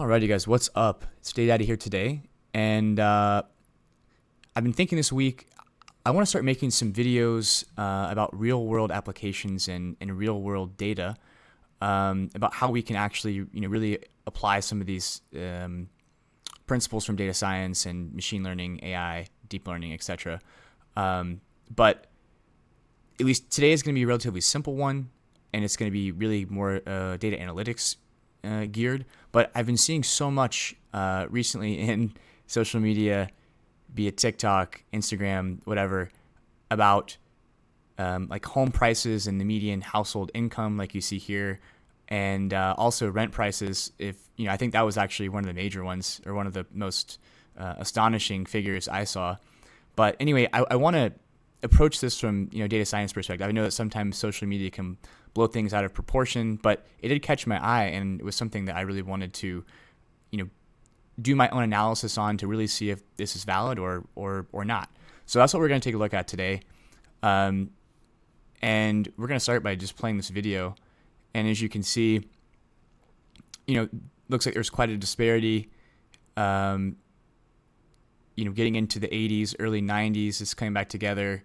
Alrighty, guys, what's up? It's Day Daddy here today, and I've been thinking this week I want to start making some videos about real-world applications and real-world data, about how we can actually, really apply some of these principles from data science and machine learning, AI, deep learning, etc. But at least today is going to be a relatively simple one, and it's going to be really more data analytics geared. But I've been seeing so much recently in social media, be it TikTok, Instagram, whatever, about like home prices and the median household income, like you see here, and also rent prices. I think that was actually one of the major ones, or one of the most astonishing figures I saw. But anyway, I want to approach this from data science perspective. I know that sometimes social media can blow things out of proportion, but it did catch my eye, and it was something that I really wanted to do my own analysis on to really see if this is valid or not. So that's what we're going to take a look at today, and we're going to start by just playing this video. And as you can see, looks like there's quite a disparity. Getting into the 80s, early 90s, it's coming back together.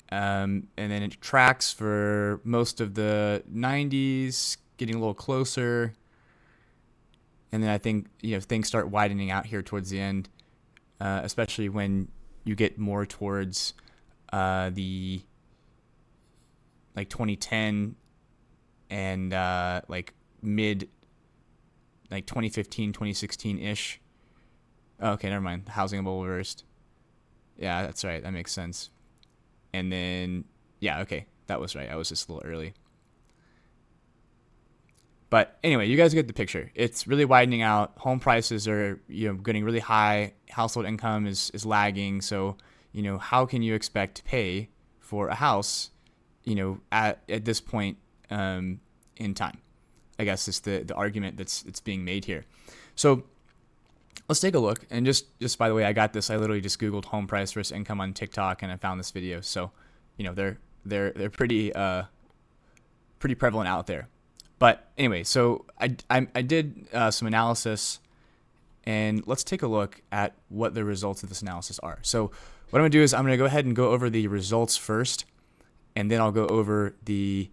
And then it tracks for most of the 90s, getting a little closer. And then I think, things start widening out here towards the end, especially when you get more towards the 2010 and mid 2015, 2016-ish. Oh, okay, never mind. The housing bubble burst. Yeah, that's right. That makes sense. And then, yeah, okay, that was right. I was just a little early. But anyway, you guys get the picture. It's really widening out. Home prices are, getting really high. Household income is lagging. So, how can you expect to pay for a house, at this point in time? I guess is the argument that's being made here. So let's take a look. And just by the way, I got this. I literally just Googled home price versus income on TikTok, and I found this video. So, they're pretty prevalent out there. But anyway, so I did some analysis, and let's take a look at what the results of this analysis are. So what I'm gonna do is I'm gonna go ahead and go over the results first, and then I'll go over the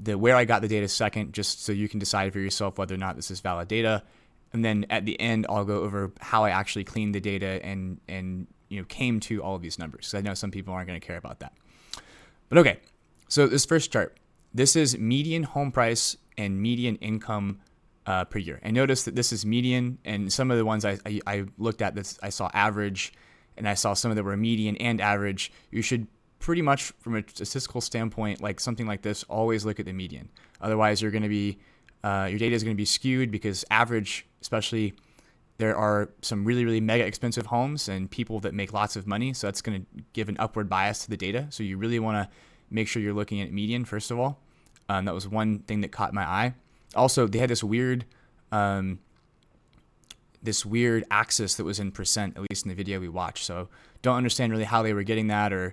where I got the data second, just so you can decide for yourself whether or not this is valid data. And then at the end, I'll go over how I actually cleaned the data and came to all of these numbers. So I know some people aren't going to care about that. But okay, so this first chart, this is median home price and median income per year. And notice that this is median, and some of the ones I looked at, this I saw average, and I saw some of that were median and average. You should pretty much, from a statistical standpoint, like something like this, always look at the median. Otherwise, you're going to be your data is going to be skewed, because average, especially, there are some really, really mega expensive homes and people that make lots of money. So that's going to give an upward bias to the data. So you really want to make sure you're looking at median, first of all. That was one thing that caught my eye. Also, they had this weird axis that was in percent, at least in the video we watched. So don't understand really how they were getting that, or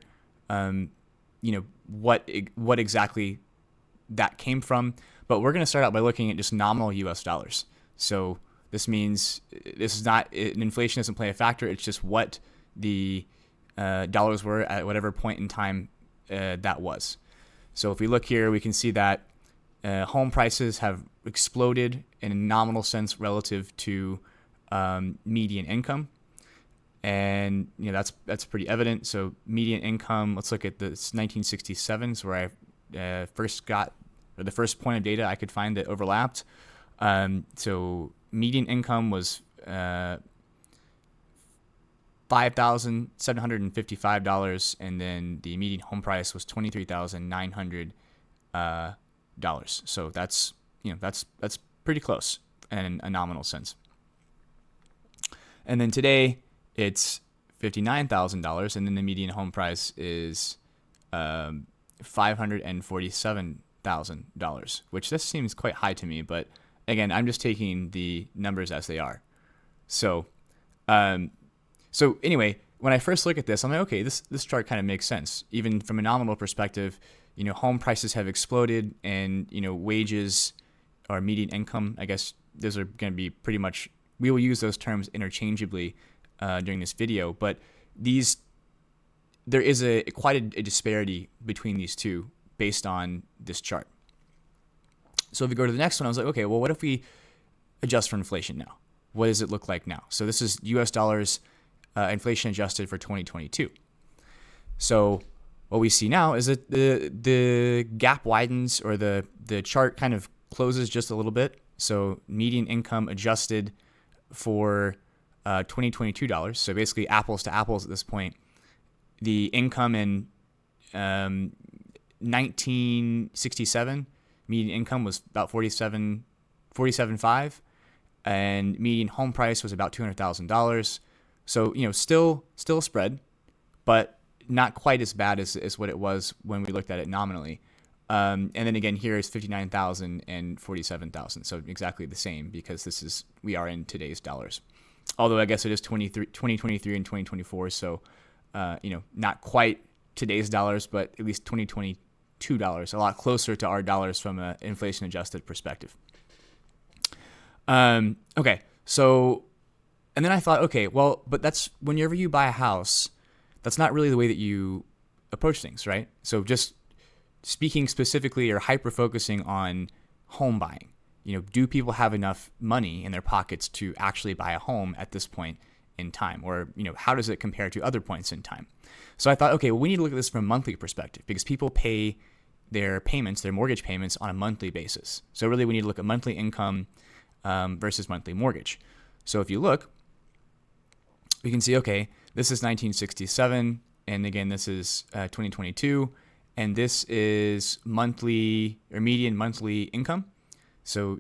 what exactly that came from. But we're going to start out by looking at just nominal US dollars. So this means this is not, inflation doesn't play a factor. It's just what the dollars were at whatever point in time that was. So if we look here, we can see that home prices have exploded in a nominal sense relative to median income. And that's pretty evident. So median income, let's look at this 1967s, where I first got, or the first point of data I could find that overlapped. So median income was $5,755, and then the median home price was $23,900. So that's pretty close in a nominal sense. And then today it's $59,000, and then the median home price is $547,000, which this seems quite high to me, but again, I'm just taking the numbers as they are. So anyway, when I first look at this, I'm like, okay, this chart kind of makes sense. Even from a nominal perspective, home prices have exploded, and wages, or median income, I guess those are going to be pretty much, we will use those terms interchangeably during this video, but there is quite a disparity between these two based on this chart. So if we go to the next one, I was like, okay, well, what if we adjust for inflation now? What does it look like now? So this is US dollars inflation adjusted for 2022. So what we see now is that the gap widens, or the chart kind of closes just a little bit. So median income adjusted for 2022 dollars. So basically apples to apples at this point. The income in 1967, median income was about 47.5, and median home price was about $200,000. So, still a spread, but not quite as bad as what it was when we looked at it nominally. And then again, here is 59,000 and 47,000. So exactly the same, because we are in today's dollars. Although I guess it is 2023 and 2024. So, not quite today's dollars, but at least 2022 dollars, a lot closer to our dollars from an inflation adjusted perspective. Okay. So, and then I thought, okay, well, but that's whenever you buy a house, that's not really the way that you approach things, right? So just speaking specifically or hyper-focusing on home buying, do people have enough money in their pockets to actually buy a home at this point in time? Or, how does it compare to other points in time? So I thought, okay, well, we need to look at this from a monthly perspective, because people pay their mortgage payments on a monthly basis. So really we need to look at monthly income versus monthly mortgage. So if you look, we can see, okay, this is 1967, and again, this is 2022, and this is monthly or median monthly income. So,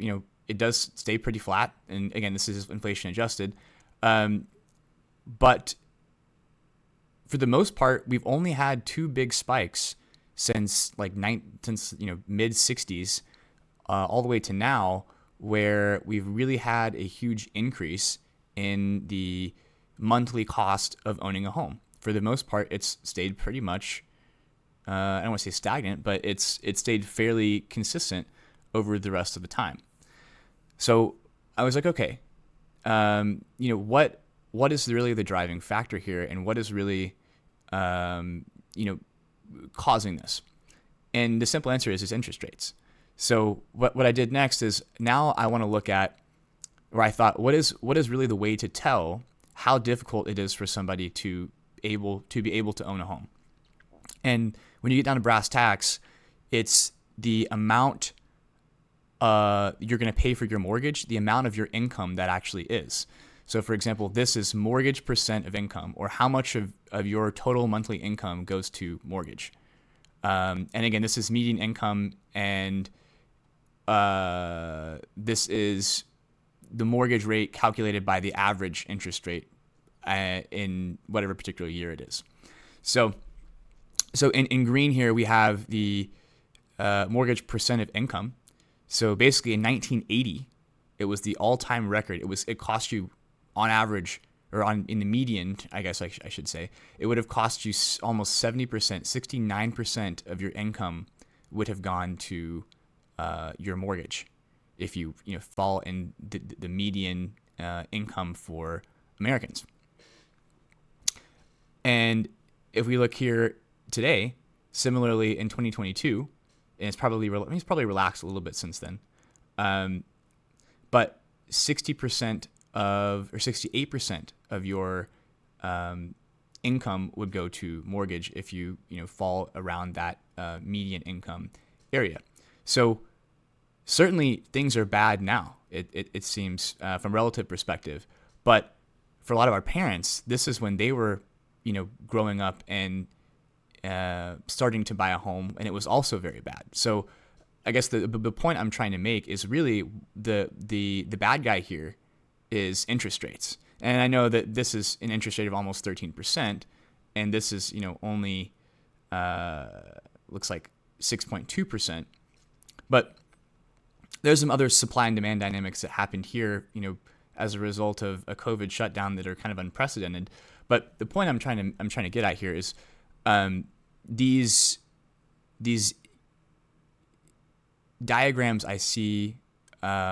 it does stay pretty flat, and again, this is inflation adjusted. But for the most part, we've only had two big spikes since mid 60s all the way to now, where we've really had a huge increase in the monthly cost of owning a home. For the most part, it's stayed pretty much, I don't want to say stagnant, but it's stayed fairly consistent over the rest of the time. So I was like, okay, what is really the driving factor here, and what is really, causing this? And the simple answer is interest rates. So what I did next is, now I want to look at, where I thought, what is really the way to tell how difficult it is for somebody to be able to own a home. And when you get down to brass tacks, it's the amount you're going to pay for your mortgage, the amount of your income that actually is. So for example, this is mortgage percent of income, or how much of your total monthly income goes to mortgage. And again, this is median income, and this is the mortgage rate calculated by the average interest rate in whatever particular year it is. So in green here, we have the mortgage percent of income. So basically in 1980, it was the all-time record. It cost you on average, or in the median, I guess I should say, it would have cost you almost 70%, 69% of your income would have gone to your mortgage if you fall in the median income for Americans. And if we look here today, similarly in 2022, and it's probably relaxed a little bit since then, but 68% of your income would go to mortgage if you fall around that median income area. So certainly things are bad now, it seems, from a relative perspective. But for a lot of our parents, this is when they were growing up and starting to buy a home, and it was also very bad. So I guess the point I'm trying to make is really the bad guy here is interest rates. And I know that this is an interest rate of almost 13%, and this is only looks like 6.2%. But there's some other supply and demand dynamics that happened here, as a result of a COVID shutdown that are kind of unprecedented. But the point I'm trying to get at here is these diagrams I see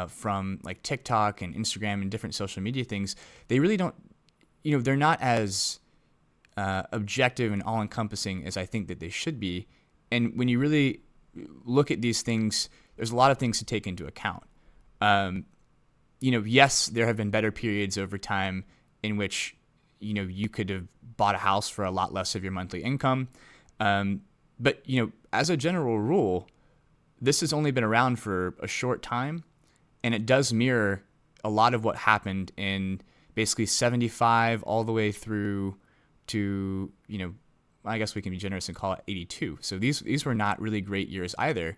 from like TikTok and Instagram and different social media things, they really don't, they're not as objective and all encompassing as I think that they should be. And when you really look at these things, there's a lot of things to take into account. Yes, there have been better periods over time in which, you could have bought a house for a lot less of your monthly income. But, as a general rule, this has only been around for a short time, and it does mirror a lot of what happened in basically 75 all the way through to, I guess we can be generous and call it 82. So these were not really great years either.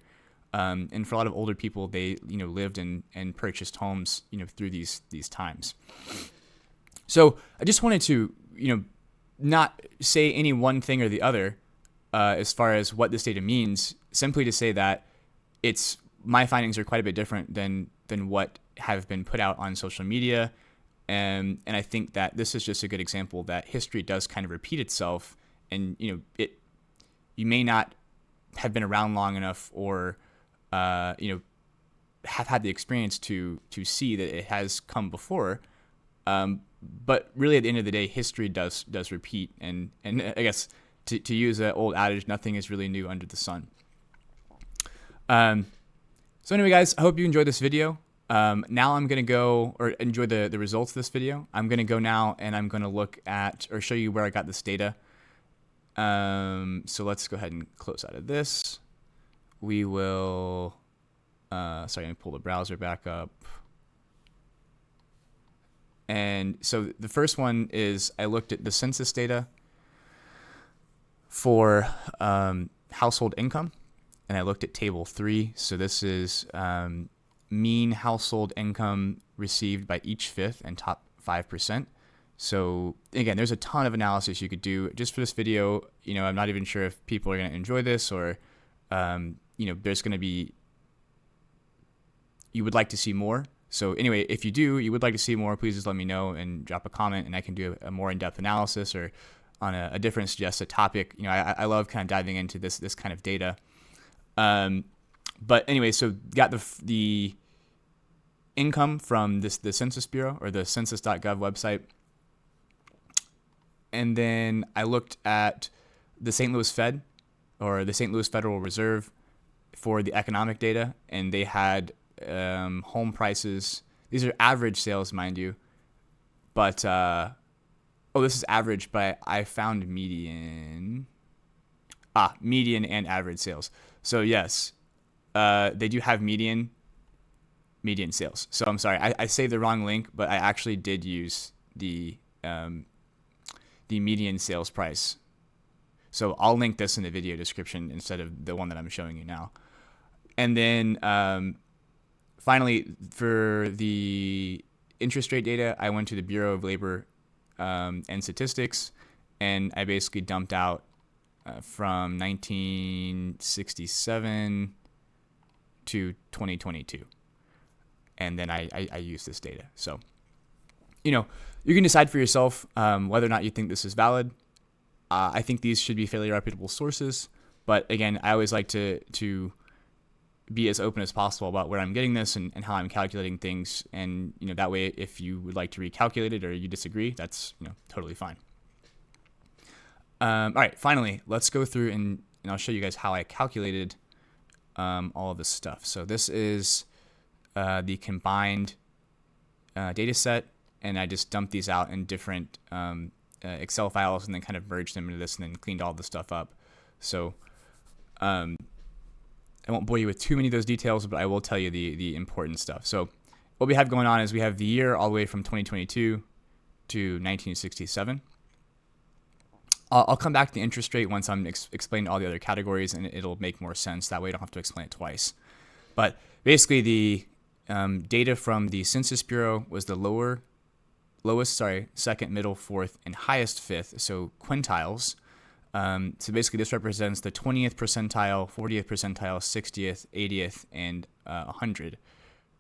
And for a lot of older people, they, lived and purchased homes, through these times. So I just wanted to, not say any one thing or the other as far as what this data means, simply to say that my findings are quite a bit different than what have been put out on social media. And I think that this is just a good example that history does kind of repeat itself. And, you may not have been around long enough or, have had the experience to see that it has come before. But really, at the end of the day, history does repeat. And I guess to use an old adage, nothing is really new under the sun. So anyway, guys, I hope you enjoyed this video. Now I'm going to go or enjoy the results of this video. I'm going to go now and I'm going to look at or show you where I got this data. So let's go ahead and close out of this. We will, let me pull the browser back up. And so the first one is I looked at the census data for household income, and I looked at table 3. So this is mean household income received by each fifth and top 5%. So again, there's a ton of analysis you could do just for this video. I'm not even sure if people are going to enjoy this or, there's going to be, you would like to see more. So anyway, if you would like to see more, please just let me know and drop a comment and I can do a more in-depth analysis or on a different suggested topic. I love kind of diving into this kind of data. But anyway, so got the income from the Census Bureau or the census.gov website. And then I looked at the St. Louis Fed or the St. Louis Federal Reserve for the economic data, and they had home prices. These are average sales, mind you, but this is average, but I found median and average sales. So yes, they do have median sales. So I'm sorry, I say the wrong link, but I actually did use the median sales price. So I'll link this in the video description instead of the one that I'm showing you now. And then finally, for the interest rate data, I went to the Bureau of Labor and Statistics, and I basically dumped out from 1967 to 2022. And then I used this data. So, you can decide for yourself whether or not you think this is valid. I think these should be fairly reputable sources. But again, I always like to be as open as possible about where I'm getting this and how I'm calculating things. And, that way, if you would like to recalculate it or you disagree, that's, totally fine. All right, finally, let's go through and I'll show you guys how I calculated all of this stuff. So this is the combined data set, and I just dumped these out in different Excel files and then kind of merged them into this and then cleaned all the stuff up. So I won't bore you with too many of those details, but I will tell you the important stuff. So what we have going on is we have the year all the way from 2022 to 1967. I'll come back to the interest rate once I'm explaining all the other categories, and it'll make more sense. That way I don't have to explain it twice. But basically the data from the Census Bureau was the lowest, second, middle, fourth, and highest fifth, so quintiles. So basically this represents the 20th percentile, 40th percentile, 60th, 80th, and 100.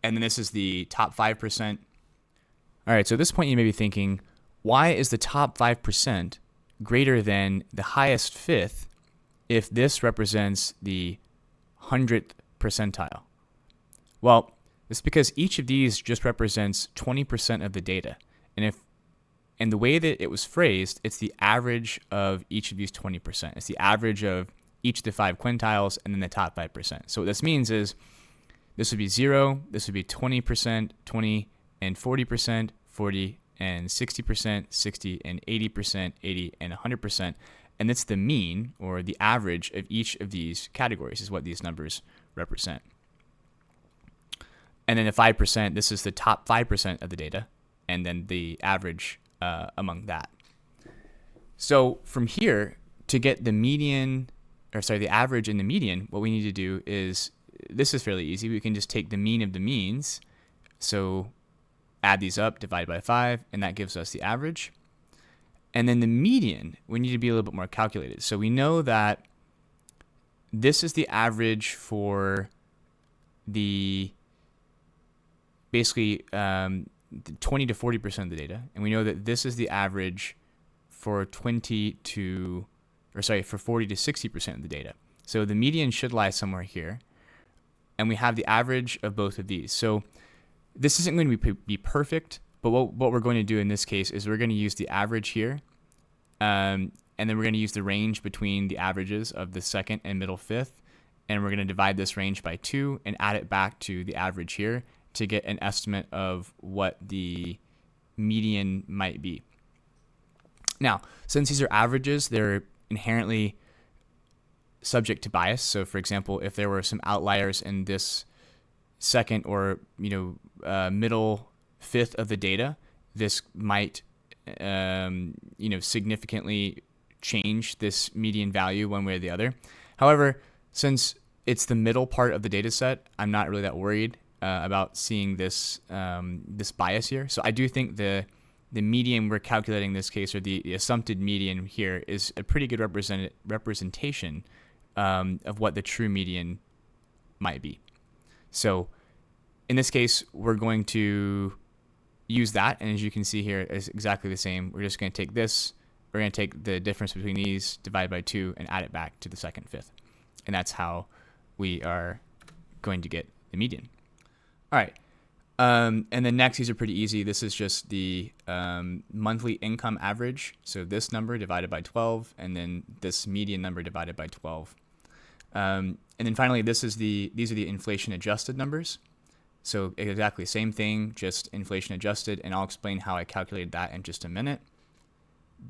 And then this is the top 5%. All right, so at this point you may be thinking, why is the top 5% greater than the highest fifth if this represents the 100th percentile? Well, It's because each of these just represents 20% of the data. And the way that it was phrased, it's the average of each of these 20%. It's the average of each of the 5 quintiles and then the top 5%. So what this means is this would be 0, this would be 20%, 20 and 40%, 40 and 60%, 60 and 80%, 80 and 100%. And that's the mean, or the average of each of these categories is what these numbers represent. And then the 5%, this is the top 5% of the data, and then the average among that. So from here, to get the the average and the median, what we need to do is, this is fairly easy. We can just take the mean of the means. So add these up, divide by 5, and that gives us the average. And then the median, we need to be a little bit more calculated. So we know that this is the average for basically 20 to 40% of the data. And we know that this is the average for 40 to 60% of the data. So the median should lie somewhere here. And we have the average of both of these. So this isn't going to be perfect, but what we're going to do in this case is we're going to use the average here. And then we're going to use the range between the averages of the second and middle fifth. And we're going to divide this range by 2 and add it back to the average here to get an estimate of what the median might be. Now, since these are averages, they're inherently subject to bias. So for example, if there were some outliers in this second or middle fifth of the data, this might significantly change this median value one way or the other. However, since it's the middle part of the data set, I'm not really that worried about seeing this bias here. So I do think the median we're calculating in this case, or the assumpted median here, is a pretty good representation of what the true median might be. So in this case, we're going to use that, and as you can see here, it's exactly the same. We're just going to take this, we're going to take the difference between these, divide by 2, and add it back to the second fifth. And that's how we are going to get the median. All right. And then next, these are pretty easy. This is just the monthly income average. So this number divided by 12, and then this median number divided by 12. And then finally, these are the inflation adjusted numbers. So exactly same thing, just inflation adjusted, and I'll explain how I calculated that in just a minute.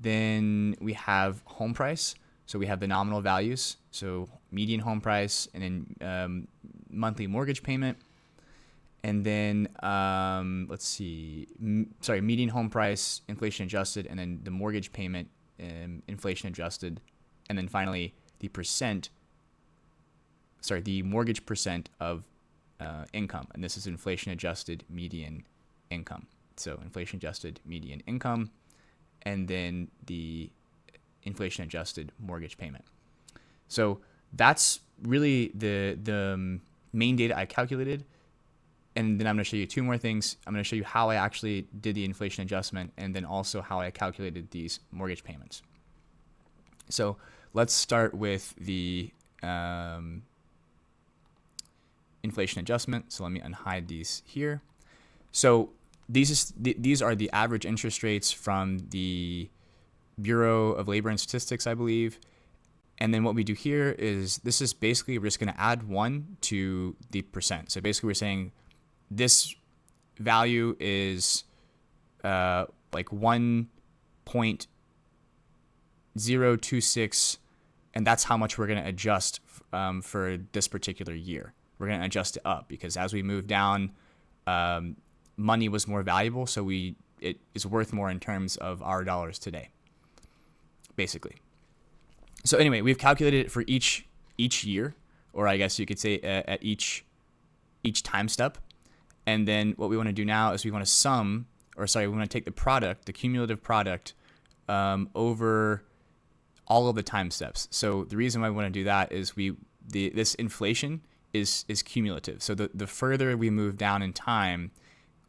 Then we have home price. So we have the nominal values. So median home price, and then monthly mortgage payment. And then, median home price, inflation adjusted, and then the mortgage payment, inflation adjusted. And then finally, the mortgage percent of income. And this is inflation adjusted median income. So inflation adjusted median income, and then the inflation adjusted mortgage payment. So that's really the main data I calculated. And then I'm going to show you 2 more things. I'm going to show you how I actually did the inflation adjustment, and then also how I calculated these mortgage payments. So let's start with the inflation adjustment. So let me unhide these here. So these are the average interest rates from the Bureau of Labor and Statistics, I believe. And then what we do here is, this is basically, we're just going to add 1 to the percent. So basically we're saying this value is like 1.026, and that's how much we're going to adjust for this particular year. We're going to adjust it up because as we move down, money was more valuable, so it is worth more in terms of our dollars today, basically. So anyway, we've calculated it for each year, or I guess you could say at each time step. And then what we want to do now is we want to take the product, the cumulative product, over all of the time steps. So the reason why we want to do that is this inflation is cumulative. So the further we move down in time,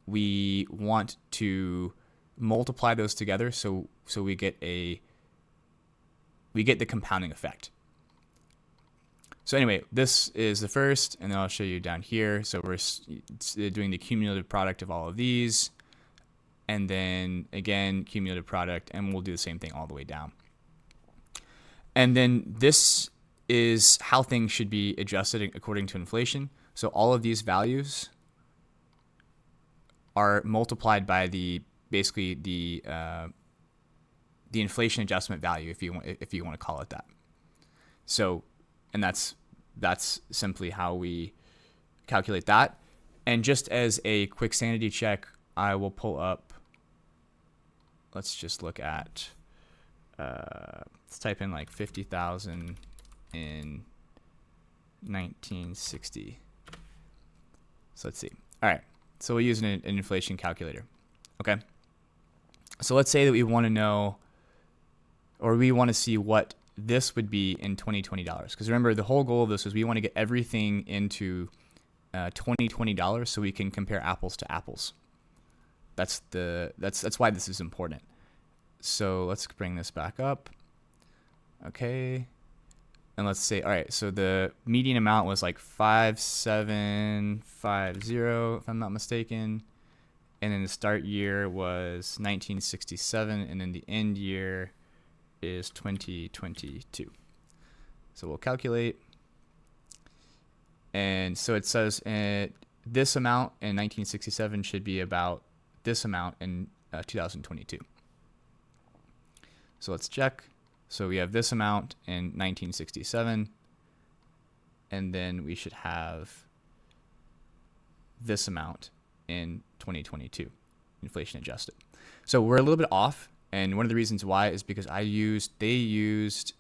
we want to multiply those together so we get the compounding effect. So anyway, this is the first, and then I'll show you down here. So we're doing the cumulative product of all of these, and then again, cumulative product, and we'll do the same thing all the way down. And then this is how things should be adjusted according to inflation. So all of these values are multiplied by basically the inflation adjustment value, if you want to call it that. So, and that's simply how we calculate that. And just as a quick sanity check, I will pull up. Let's just look at. Let's type in like 50,000 in 1960. So let's see. All right. So we'll use an inflation calculator. Okay. So let's say that we want to know, or we want to see what this would be in $2020. Because remember, the whole goal of this is we want to get everything into $2020 so we can compare apples to apples. That's why this is important. So let's bring this back up. Okay. And let's say, all right, so the median amount was like 5750, if I'm not mistaken. And then the start year was 1967, and then the end year is 2022. So we'll calculate. And so it says this amount in 1967 should be about this amount in 2022. So let's check. So we have this amount in 1967, and then we should have this amount in 2022, inflation adjusted. So we're a little bit off, and one of the reasons why is because they used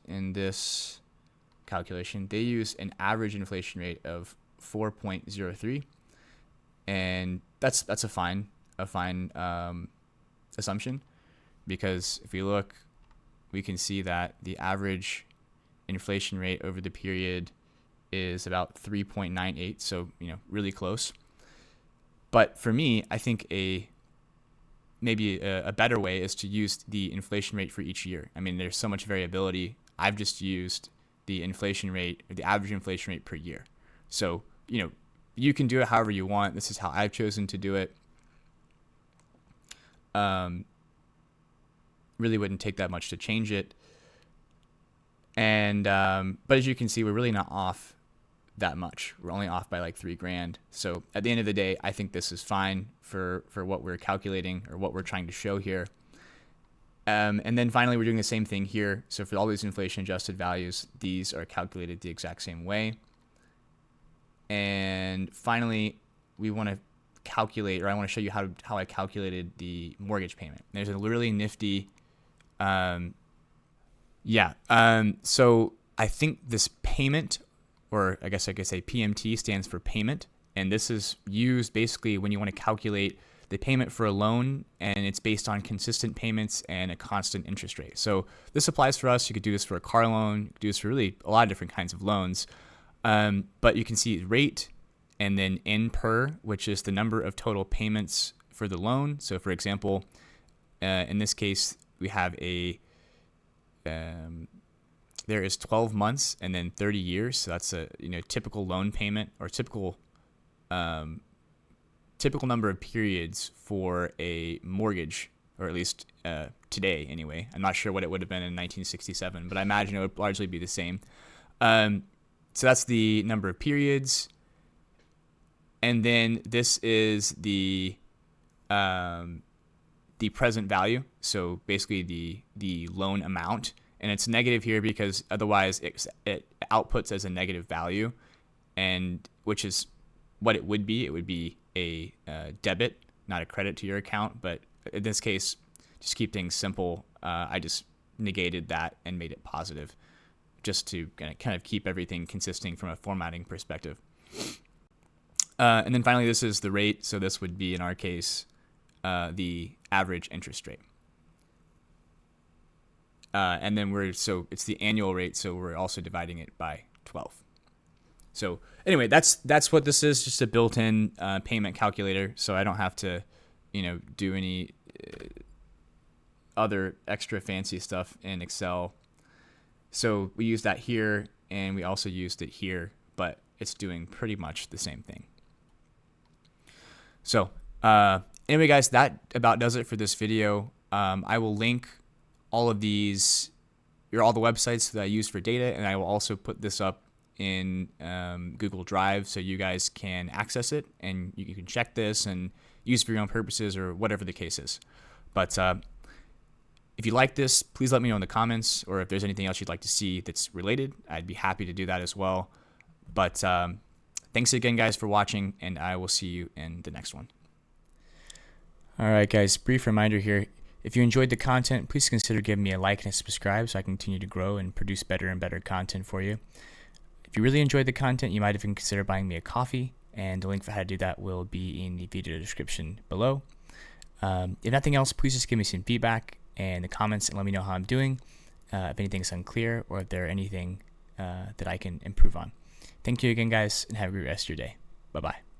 in this calculation, they used an average inflation rate of 4.03, and that's a fine assumption, because if we look, we can see that the average inflation rate over the period is about 3.98, so really close. But for me, I think maybe a better way is to use the inflation rate for each year. I mean, there's so much variability. I've just used the inflation rate, or the average inflation rate per year. So you can do it however you want. This is how I've chosen to do it. Really wouldn't take that much to change it. And but as you can see, we're really not off that much. We're only off by like $3,000. So at the end of the day, I think this is fine for what we're calculating, or what we're trying to show here. And then finally, we're doing the same thing here. So for all these inflation adjusted values, these are calculated the exact same way. And finally, we want to calculate, or I want to show you how I calculated the mortgage payment. There's a really nifty so I think this payment, or I guess I could say PMT, stands for payment. And this is used basically when you want to calculate the payment for a loan, and it's based on consistent payments and a constant interest rate. So this applies for us. You could do this for a car loan, you could do this for really a lot of different kinds of loans. But you can see rate and then N per, which is the number of total payments for the loan. So for example, in this case, we have there is 12 months and then 30 years. So that's a typical loan payment, or typical number of periods for a mortgage, or at least today anyway. I'm not sure what it would have been in 1967, but I imagine it would largely be the same. So that's the number of periods. And then this is the present value. So basically the loan amount. And it's negative here because otherwise it outputs as a negative value, and which is what it would be. It would be a debit, not a credit to your account. But in this case, just keep things simple. I just negated that and made it positive, just to kind of keep everything consistent from a formatting perspective. And then finally, this is the rate. So this would be, in our case, the average interest rate. And then it's the annual rate, so we're also dividing it by 12. So anyway, that's what this is, just a built-in payment calculator. So I don't have to, do any other extra fancy stuff in Excel. So we use that here, and we also used it here, but it's doing pretty much the same thing. So anyway, guys, that about does it for this video. I will link all of these, or all the websites that I use for data, and I will also put this up in Google Drive so you guys can access it and you can check this and use it for your own purposes or whatever the case is. But if you like this, please let me know in the comments, or if there's anything else you'd like to see that's related, I'd be happy to do that as well. But thanks again, guys, for watching, and I will see you in the next one. All right, guys, brief reminder here. If you enjoyed the content, please consider giving me a like and a subscribe so I can continue to grow and produce better and better content for you. If you really enjoyed the content, you might even consider buying me a coffee, and the link for how to do that will be in the video description below. If nothing else, please just give me some feedback in the comments and let me know how I'm doing, if anything's unclear, or if there are anything that I can improve on. Thank you again, guys, and have a great rest of your day. Bye-bye.